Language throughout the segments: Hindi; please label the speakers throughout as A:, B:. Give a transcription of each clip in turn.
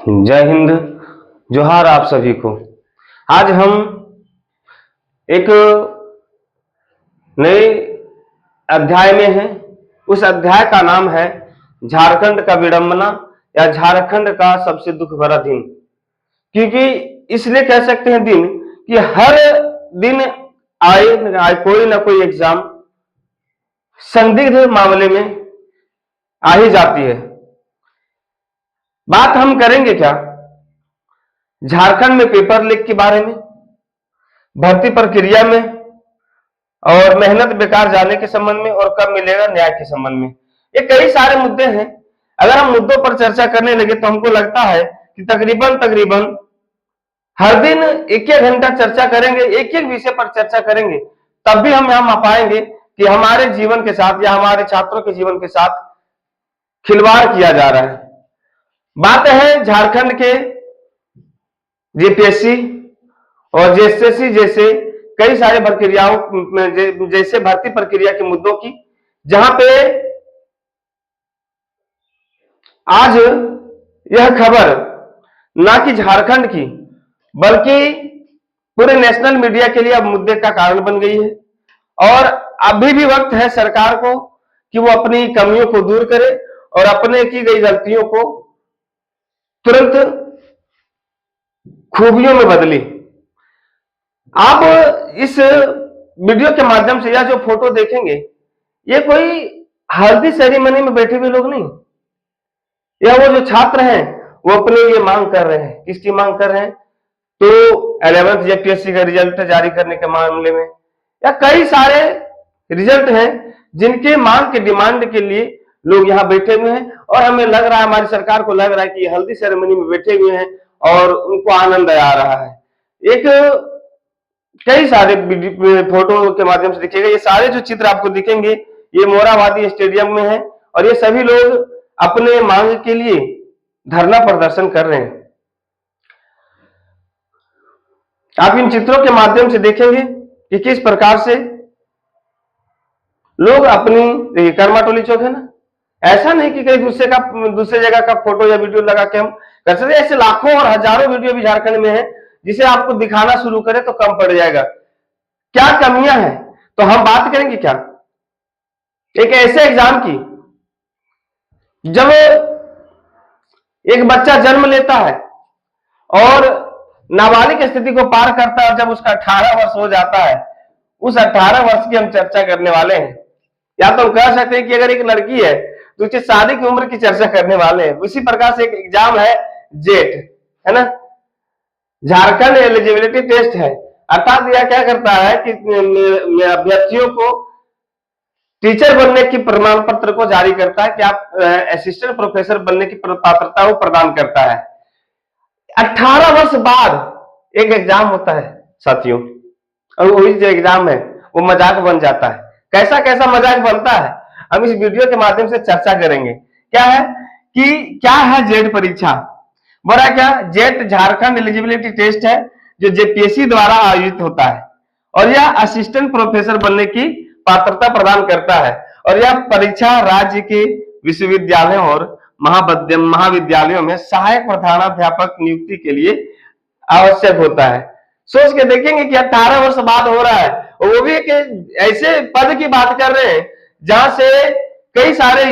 A: जय हिंद। जोहार आप सभी को। आज हम एक नए अध्याय में हैं। उस अध्याय का नाम है झारखंड का विडंबना या झारखंड का सबसे दुख भरा दिन। क्योंकि इसलिए कह सकते हैं दिन कि हर दिन आए कोई ना कोई एग्जाम संदिग्ध मामले में आ ही जाती है। बात हम करेंगे क्या झारखंड में पेपर लीक के बारे में, भर्ती प्रक्रिया में और मेहनत बेकार जाने के संबंध में और कब मिलेगा न्याय के संबंध में। ये कई सारे मुद्दे हैं। अगर हम मुद्दों पर चर्चा करने लगे तो हमको लगता है कि तकरीबन हर दिन एक एक घंटा चर्चा करेंगे, एक एक विषय पर चर्चा करेंगे, तब भी हम यहाँ आ पाएंगे कि हमारे जीवन के साथ या हमारे छात्रों के जीवन के साथ खिलवाड़ किया जा रहा है। बात है झारखंड के जीपीएससी और जेएसएससी जैसे कई सारे प्रक्रियाओं जैसे भर्ती प्रक्रिया के मुद्दों की, जहां पे आज यह खबर ना कि झारखंड की बल्कि पूरे नेशनल मीडिया के लिए अब मुद्दे का कारण बन गई है। और अभी भी वक्त है सरकार को कि वो अपनी कमियों को दूर करे और अपने की गई गलतियों को तुरंत खूबियों में बदले। आप इस वीडियो के माध्यम से या जो फोटो देखेंगे, ये कोई हल्दी सेरेमनी में बैठे हुए लोग नहीं, यह वो जो छात्र हैं वो अपने लिए मांग कर रहे हैं। किसकी मांग कर रहे हैं? तो 11th यूपीएससी का रिजल्ट जारी करने के मामले में, या कई सारे रिजल्ट हैं जिनके मांग के डिमांड के लिए लोग यहाँ बैठे हुए हैं। और हमें लग रहा है, हमारी सरकार को लग रहा है कि हल्दी सेरेमनी में बैठे हुए हैं और उनको आनंद आ रहा है। एक कई सारे फोटो के माध्यम से दिखेगा। ये सारे जो चित्र आपको दिखेंगे ये मोराबादी स्टेडियम में है और ये सभी लोग अपने मांग के लिए धरना प्रदर्शन कर रहे हैं। आप इन चित्रों के माध्यम से देखेंगे कि किस प्रकार से लोग अपनी कर्मा टोली चौक है ना, ऐसा नहीं कि कहीं दूसरे जगह का फोटो या वीडियो लगा के हम कर सकते। ऐसे लाखों और हजारों वीडियो भी झारखंड में है, जिसे आपको दिखाना शुरू करें तो कम पड़ जाएगा। क्या कमियां हैं तो हम बात करेंगे क्या एक ऐसे एग्जाम की जब एक बच्चा जन्म लेता है और नाबालिग स्थिति को पार करता है, जब उसका 18 वर्ष हो जाता है, उस 18 वर्ष की हम चर्चा करने वाले हैं। या तो हम कह सकते हैं कि अगर एक लड़की है तो उसकी शादी की उम्र की चर्चा करने वाले हैं। उसी प्रकार से एक एग्जाम है जेट, है ना, झारखंड एलिजिबिलिटी टेस्ट है। अर्थात यह क्या करता है कि अभ्यर्थियों को टीचर बनने की प्रमाण पत्र को जारी करता है कि आप असिस्टेंट प्रोफेसर बनने की पात्रता को प्रदान करता है। 18 वर्ष बाद एक एग्जाम होता है साथियों, और वही जो एग्जाम है वो मजाक बन जाता है। कैसा कैसा मजाक बनता है हम इस वीडियो के माध्यम से चर्चा करेंगे। क्या है कि क्या है जेट परीक्षा? बड़ा क्या, जेट झारखंड एलिजिबिलिटी टेस्ट है जो जेपीएससी द्वारा आयोजित होता है और यह असिस्टेंट प्रोफेसर बनने की पात्रता प्रदान करता है। और यह परीक्षा राज्य के विश्वविद्यालयों और महाविद्यालयों में सहायक प्रधानाध्यापक नियुक्ति के लिए आवश्यक होता है। सोच के देखेंगे कि 18 वर्ष बाद हो रहा है, और वो भी एक ऐसे पद की बात कर रहे हैं जहां से कई सारे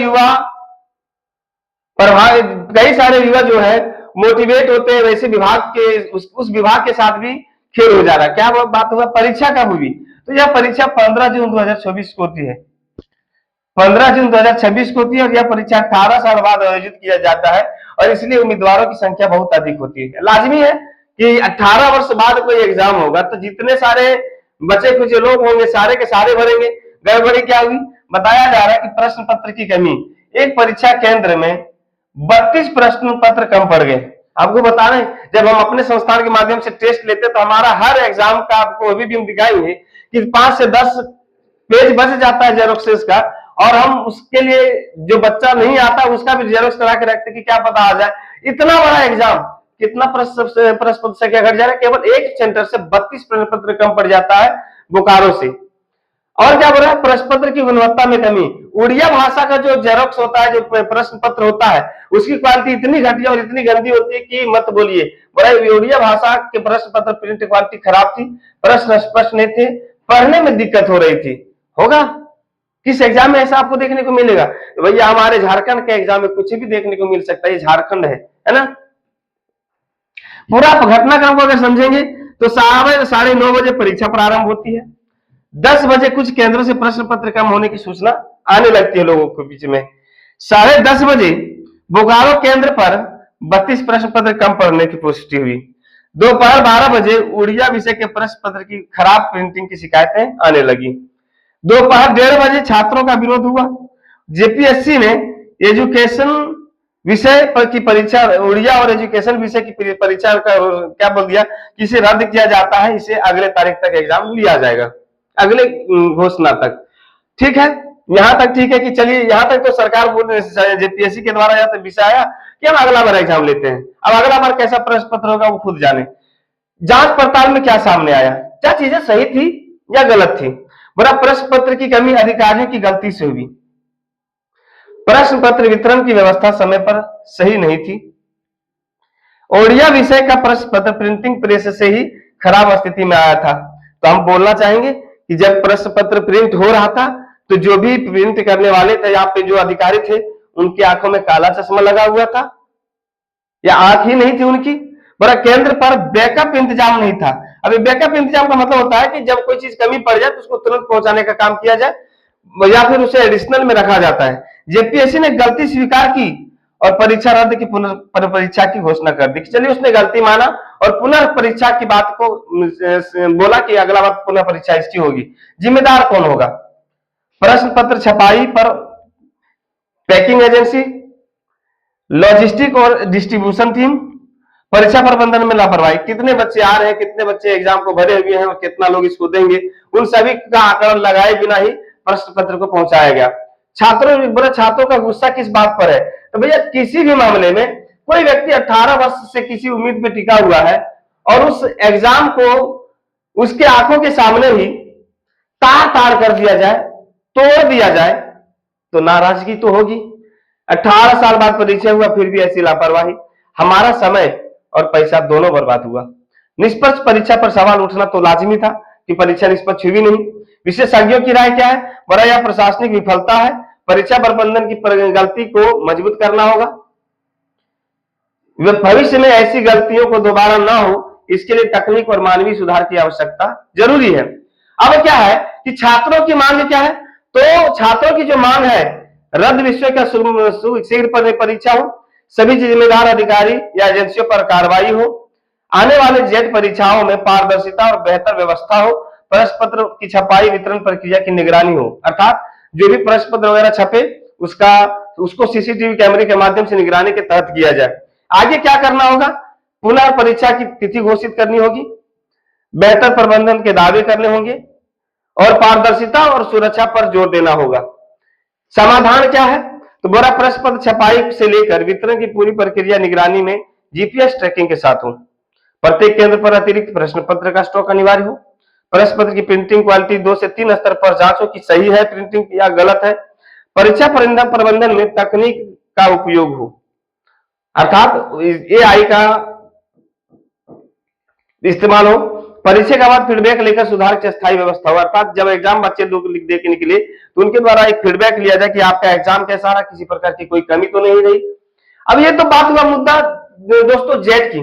A: युवा जो है मोटिवेट होते हैं। वैसे विभाग के उस विभाग के साथ भी खेल हो जा रहा है। क्या बात हुआ? परीक्षा कब हुई? तो यह परीक्षा 15 जून 2024 को होती है। 15 जून 2026 को होती है और यह परीक्षा 18 साल बाद आयोजित किया जाता है और इसलिए उम्मीदवारों की संख्या बहुत अधिक होती है। लाजमी है कि 18 वर्ष बाद कोई एग्जाम होगा तो जितने सारे बचे कुछ लोग होंगे सारे के सारे भरेंगे। गड़बड़ी क्या हुई? बताया जा रहा है कि प्रश्न पत्र की कमी। एक परीक्षा केंद्र में 32 प्रश्न पत्र कम पड़ गए। आपको बता रहे हैं, जब हम अपने संस्थान के माध्यम से टेस्ट लेते तो हमारा हर एग्जाम का आपको अभी भी हम दिखाएंगे कि 5 से 10 पेज बच जाता है जेरोक्सेस का, और हम उसके लिए जो बच्चा नहीं आता उसका भी जेरोक्स करा के रखते कि क्या पता आ जाए। इतना बड़ा एग्जाम, कितना प्रश्न पत्र संख्या घट जा रहा है, केवल एक सेंटर से 32 प्रश्न पत्र कम पड़ जाता है बोकारो से। और क्या बोल रहा है, प्रश्न पत्र की गुणवत्ता में कमी। उड़िया भाषा का जो जेरोक्स होता है, जो प्रश्न पत्र होता है, उसकी क्वालिटी इतनी घटिया और इतनी गंदी होती है कि मत बोलिए। बड़ा उड़िया भाषा के प्रश्न पत्र प्रिंट क्वालिटी खराब थी, प्रश्न स्पष्ट नहीं थे, पढ़ने में दिक्कत हो रही थी। होगा किस एग्जाम में ऐसा आपको देखने को मिलेगा? तो भैया हमारे झारखंड के एग्जाम में कुछ भी देखने को मिल सकता है, ये झारखंड है ना। पूरा घटनाक्रम को अगर समझेंगे तो 9:30 परीक्षा प्रारंभ होती है। 10 बजे कुछ केंद्रों से प्रश्न पत्र कम होने की सूचना आने लगती है लोगों के बीच में। 10:30 बजे बोकारो केंद्र पर 32 प्रश्न पत्र कम पड़ने की पुष्टि हुई। दोपहर 12 बजे उड़िया विषय के प्रश्न पत्र की खराब प्रिंटिंग की शिकायतें आने लगी। दोपहर 1:30 बजे छात्रों का विरोध हुआ। जेपीएससी ने एजुकेशन विषय पर की परीक्षा, उड़िया और एजुकेशन विषय की परीक्षा का क्या बोल दिया कि इसे रद्द किया जाता है, इसे अगले तारीख तक एग्जाम लिया जाएगा, अगले घोषणा तक। ठीक है, यहां तक ठीक है कि चलिए, यहां तक तो सरकार बोल रही, जेपीएससी के द्वारा यह विषय आया कि हम अगला बार एग्जाम लेते हैं। अब अगला बार कैसा प्रश्न पत्र होगा वो खुद जाने। जांच पड़ताल में क्या सामने आया, क्या चीजें सही थी या गलत थी? बड़ा प्रश्न पत्र की कमी अधिकारियों की गलती से हुई। प्रश्न पत्र वितरण की व्यवस्था समय पर सही नहीं थी। ओडिया विषय का प्रश्न पत्र प्रिंटिंग प्रेस से ही खराब स्थिति में आया था। तो हम बोलना चाहेंगे कि जब प्रश्न पत्र प्रिंट हो रहा था तो जो भी प्रिंट करने वाले थे, यहाँ पे जो अधिकारी थे, उनकी आंखों में काला चश्मा लगा हुआ था या आंख ही नहीं थी उनकी। बड़ा केंद्र पर बैकअप इंतजाम नहीं था। अभी बैकअप इंतजाम का मतलब होता है कि जब कोई चीज कमी पड़ जाए तो उसको तुरंत पहुंचाने का काम किया जाए या फिर उसे एडिशनल में रखा जाता है। जेपीएससी ने गलती स्वीकार की और परीक्षा रद्द की पुनर्परीक्षा की घोषणा कर दी। चलिए, उसने गलती माना और पुनर्परीक्षा की बात को बोला कि अगला बार पुनः परीक्षा इसकी होगी। जिम्मेदार कौन होगा? प्रश्न पत्र छपाई पर पैकिंग एजेंसी, लॉजिस्टिक और डिस्ट्रीब्यूशन टीम, परीक्षा प्रबंधन में लापरवाही। कितने बच्चे आ रहे हैं, कितने बच्चे एग्जाम को भरे हुए हैं और कितना लोग इसको देंगे, उन सभी का आकलन लगाए बिना ही प्रश्न पत्र को पहुंचाया गया। छात्रों का गुस्सा किस बात पर है? तो भैया किसी भी मामले में कोई व्यक्ति 18 वर्ष से किसी उम्मीद पे टिका हुआ है और उस एग्जाम को उसके आंखों के सामने ही तार तार कर दिया जाए, तोड़ दिया जाए, तो नाराजगी तो होगी। 18 साल बाद परीक्षा हुआ फिर भी ऐसी लापरवाही। हमारा समय और पैसा दोनों बर्बाद हुआ। निष्पक्ष परीक्षा पर सवाल उठना तो लाजिमी था कि परीक्षा निष्पक्ष हुई नहीं। विशेषज्ञों की राय क्या है? बड़ा यह प्रशासनिक विफलता है। परीक्षा प्रबंधन की गलती को मजबूत करना होगा। भविष्य में ऐसी गलतियों को दोबारा ना हो, इसके लिए तकनीक और मानवीय सुधार की आवश्यकता जरूरी है। अब क्या है कि छात्रों की मांग क्या है? तो छात्रों की जो मांग है, रद्द विषय का शीघ्र परीक्षा हो, सभी जिम्मेदार अधिकारी या एजेंसियों पर कार्रवाई हो, आने वाले जेट परीक्षाओं में पारदर्शिता और बेहतर व्यवस्था हो, प्रश्न पत्र की छपाई वितरण प्रक्रिया की निगरानी हो, अर्थात जो भी प्रश्न पत्र वगैरह छपे उसको सीसीटीवी कैमरे के माध्यम से निगरानी के तहत किया जाए। आगे क्या करना होगा? पुनः परीक्षा की तिथि घोषित करनी होगी, बेहतर प्रबंधन के दावे करने होंगे और पारदर्शिता और सुरक्षा पर जोर देना होगा। समाधान क्या है? तो बड़ा प्रश्न पत्र छपाई से लेकर वितरण की पूरी प्रक्रिया निगरानी में जीपीएस ट्रैकिंग के साथ हो। प्रत्येक केंद्र पर अतिरिक्त प्रश्न पत्र का स्टॉक अनिवार्य हो। प्रश्न पत्र की प्रिंटिंग क्वालिटी 2 से 3 स्तर पर जांच हो कि सही है प्रिंटिंग या गलत है। परीक्षा प्रबंधन में तकनीक का उपयोग हो, अर्थात एआई का इस्तेमाल हो। परीक्षा के बाद फीडबैक लेकर सुधार की स्थायी व्यवस्था हो, अर्थात जब एग्जाम बच्चे लोग लिख दे के निकले तो उनके द्वारा एक फीडबैक लिया जाए कि आपका एग्जाम कैसा रहा, किसी प्रकार की कोई कमी तो नहीं रही। अब ये तो बात हुआ मुद्दा दोस्तों जेट की।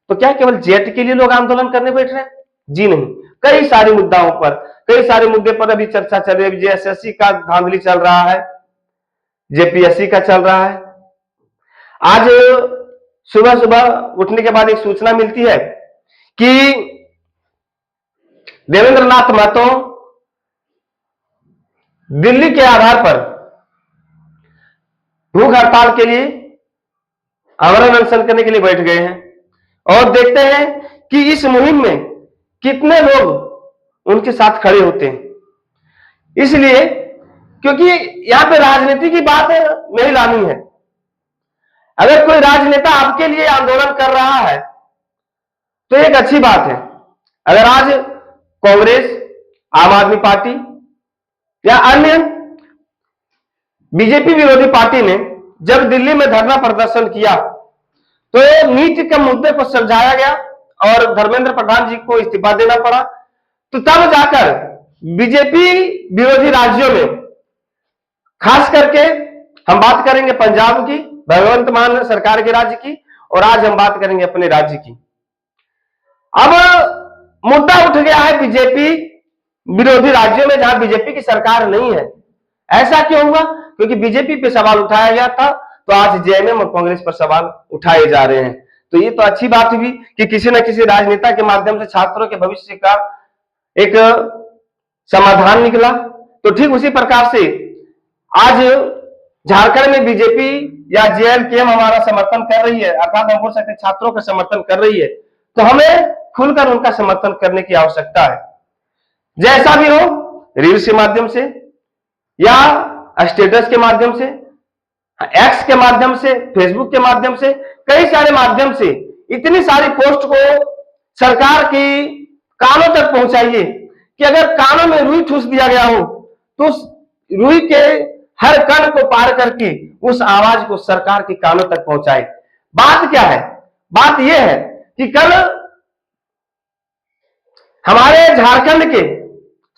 A: तो क्या केवल जेट के लिए लोग आंदोलन करने बैठ रहे हैं? जी नहीं, कई सारे मुद्दाओं पर, कई सारे मुद्दे पर अभी चर्चा चल रही है। जेएसएससी का धांधली चल रहा है, जेपीएससी का चल रहा है। आज सुबह सुबह उठने के बाद एक सूचना मिलती है कि देवेंद्र नाथ महतो दिल्ली के आधार पर भूख हड़ताल के लिए आमरण अनशन करने के लिए बैठ गए हैं और देखते हैं कि इस मुहिम में कितने लोग उनके साथ खड़े होते हैं। इसलिए क्योंकि यहां पे राजनीति की बात नहीं लानी है। अगर कोई राजनेता आपके लिए आंदोलन कर रहा है तो एक अच्छी बात है। अगर आज कांग्रेस, आम आदमी पार्टी या अन्य बीजेपी विरोधी पार्टी ने जब दिल्ली में धरना प्रदर्शन किया तो नीट के मुद्दे पर समझाया गया और धर्मेंद्र प्रधान जी को इस्तीफा देना पड़ा। तो तब जाकर बीजेपी विरोधी राज्यों में, खास करके हम बात करेंगे पंजाब की, भगवंत मान सरकार के राज्य की, और आज हम बात करेंगे अपने राज्य की। अब मुद्दा उठ गया है बीजेपी विरोधी राज्यों में जहां बीजेपी की सरकार नहीं है। ऐसा क्यों हुआ? क्योंकि बीजेपी पे सवाल उठाया गया था, तो आज जेएमएम और कांग्रेस पर सवाल उठाए जा रहे हैं। तो ये तो अच्छी बात हुई कि किसी न किसी राजनेता के माध्यम से छात्रों के भविष्य का एक समाधान निकला। तो ठीक उसी प्रकार से आज झारखंड में बीजेपी या जेएलकेएम हमारा समर्थन कर रही है, अर्थात हम बोल सकते हैं छात्रों का समर्थन कर रही है, तो हमें खुलकर उनका समर्थन करने की आवश्यकता है। जैसा भी हो, रील्स के माध्यम से या स्टेटस के माध्यम से, एक्स के माध्यम से, फेसबुक के माध्यम से, कई सारे माध्यम से इतनी सारी पोस्ट को सरकार की कानों तक पहुंचाइए कि अगर कानों में रुई ठूस दिया गया हो तो उस रुई के हर कण को पार करके उस आवाज को सरकार के कानों तक पहुंचाए। बात क्या है? बात यह है कि कल हमारे झारखंड के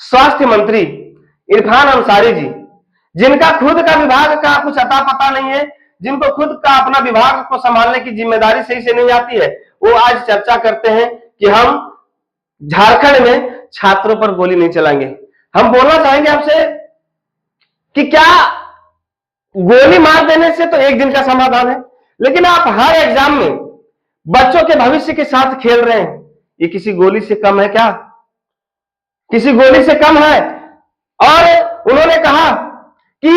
A: स्वास्थ्य मंत्री इरफान अंसारी जी, जिनका खुद का विभाग का कुछ अता पता नहीं है, जिनको खुद का अपना विभाग को संभालने की जिम्मेदारी सही से नहीं आती है, वो आज चर्चा करते हैं कि हम झारखंड में छात्रों पर गोली नहीं चलाएंगे। हम बोलना चाहेंगे आपसे कि क्या गोली मार देने से तो एक दिन का समाधान है, लेकिन आप हर एग्जाम में बच्चों के भविष्य के साथ खेल रहे हैं। ये किसी गोली से कम है क्या? किसी गोली से कम है? और उन्होंने कहा कि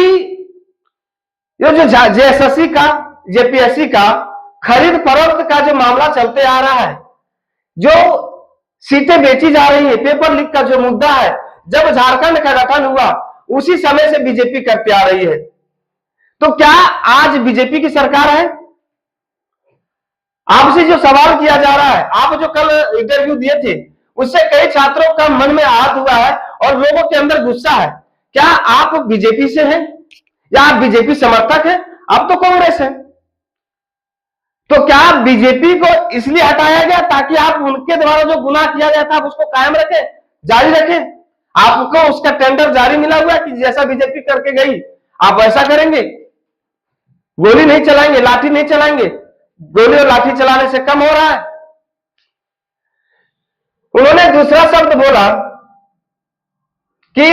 A: ये जो जेएसएससी का, जेपीएससी का खरीद फरोख्त का जो मामला चलते आ रहा है, जो सीटें बेची जा रही है, पेपर लीक का जो मुद्दा है, जब झारखंड का गठन हुआ उसी समय से बीजेपी करते आ रही है। तो क्या आज बीजेपी की सरकार है? आपसे जो सवाल किया जा रहा है, आप जो कल इंटरव्यू दिए थे, उससे कई छात्रों का मन में आहत हुआ है और लोगों के अंदर गुस्सा है। क्या आप बीजेपी से हैं या आप बीजेपी समर्थक हैं? आप तो कांग्रेस हैं। तो क्या बीजेपी को इसलिए हटाया गया ताकि आप उनके द्वारा जो गुनाह किया गया था आप उसको कायम रखें, जारी रखें? आपको उसका टेंडर जारी मिला हुआ कि जैसा बीजेपी करके गई आप वैसा करेंगे, गोली नहीं चलाएंगे, लाठी नहीं चलाएंगे। गोली और लाठी चलाने से कम हो रहा है। उन्होंने दूसरा शब्द बोला कि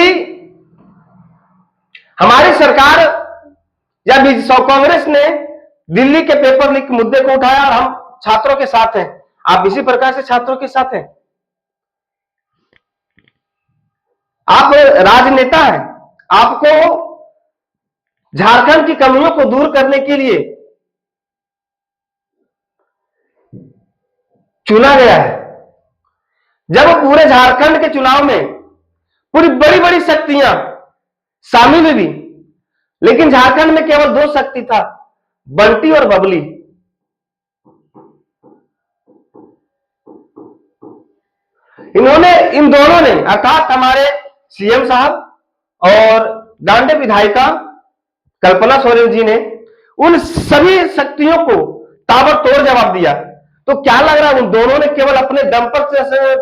A: हमारी सरकार या कांग्रेस ने दिल्ली के पेपर लीक मुद्दे को उठाया और हम छात्रों के साथ हैं। आप इसी प्रकार से छात्रों के साथ हैं। आप राजनेता हैं, आपको झारखंड की कमियों को दूर करने के लिए चुना गया है। जब पूरे झारखंड के चुनाव में पूरी बड़ी बड़ी शक्तियां शामिल हुई, लेकिन झारखंड में केवल दो शक्ति था, बंटी और बबली। इन दोनों ने अर्थात हमारे सीएम साहब और गांडे विधायिका कल्पना सोरेन जी ने उन सभी शक्तियों को ताबड़तोड़ जवाब दिया। तो क्या लग रहा है उन दोनों ने केवल अपने दम पर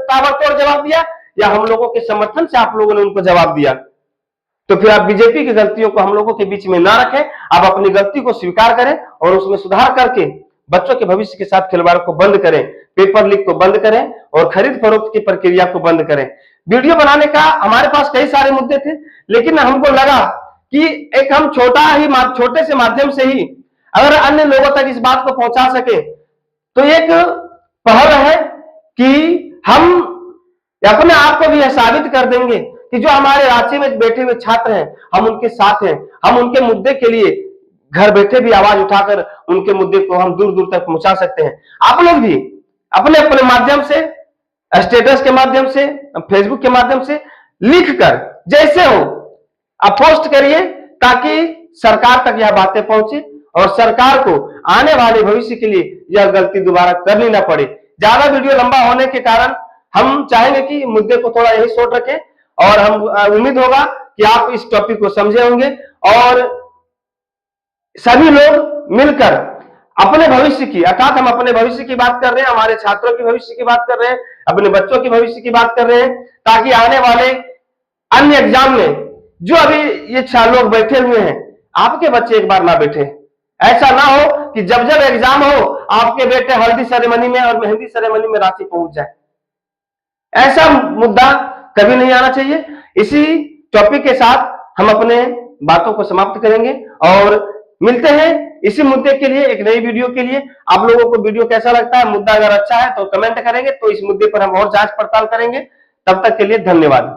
A: ताबड़तोड़ जवाब दिया या हम लोगों के समर्थन से आप लोगों ने उनको जवाब दिया? तो फिर आप बीजेपी की गलतियों को हम लोगों के बीच में ना रखें, आप अपनी गलती को स्वीकार करें और उसमें सुधार करके बच्चों के भविष्य के साथ खिलवाड़ को बंद करें, पेपर लीक को बंद करें और खरीद फरोख्त की प्रक्रिया को बंद करें। वीडियो बनाने का हमारे पास कई सारे मुद्दे थे, लेकिन हमको लगा कि एक हम छोटे से माध्यम से ही अगर अन्य लोगों तक इस बात को पहुंचा सके तो एक पहल है कि हम अपने आप को भी यह साबित कर देंगे कि जो हमारे रांची में बैठे हुए छात्र हैं हम उनके साथ हैं। हम उनके मुद्दे के लिए घर बैठे भी आवाज उठाकर उनके मुद्दे को हम दूर दूर तक पहुंचा सकते हैं। आप लोग भी अपने अपने माध्यम से, स्टेटस के माध्यम से, फेसबुक के माध्यम से लिखकर जैसे हो आप पोस्ट करिए ताकि सरकार तक यह बातें पहुंचे और सरकार को आने वाले भविष्य के लिए यह गलती दोबारा करनी ना पड़े। ज्यादा वीडियो लंबा होने के कारण हम चाहेंगे कि मुद्दे को थोड़ा यही शॉर्ट रखें और हम उम्मीद होगा कि आप इस टॉपिक को समझे होंगे और सभी लोग मिलकर अपने भविष्य की, अर्थात हम अपने भविष्य की बात कर रहे हैं, हमारे छात्रों के भविष्य की बात कर रहे हैं, अपने बच्चों के भविष्य की बात कर रहे हैं, ताकि आने वाले अन्य एग्जाम में जो अभी ये 4 लोग बैठे हुए हैं, आपके बच्चे एक बार ना बैठे। ऐसा ना हो कि जब जब एग्जाम हो आपके बेटे हल्दी सेरेमनी में और मेहंदी सेरेमनी में रांची पहुंच जाए। ऐसा मुद्दा कभी नहीं आना चाहिए। इसी टॉपिक के साथ हम अपने बातों को समाप्त करेंगे और मिलते हैं इसी मुद्दे के लिए एक नई वीडियो के लिए। आप लोगों को वीडियो कैसा लगता है, मुद्दा अगर अच्छा है तो कमेंट करेंगे, तो इस मुद्दे पर हम और जांच पड़ताल करेंगे। तब तक के लिए धन्यवाद।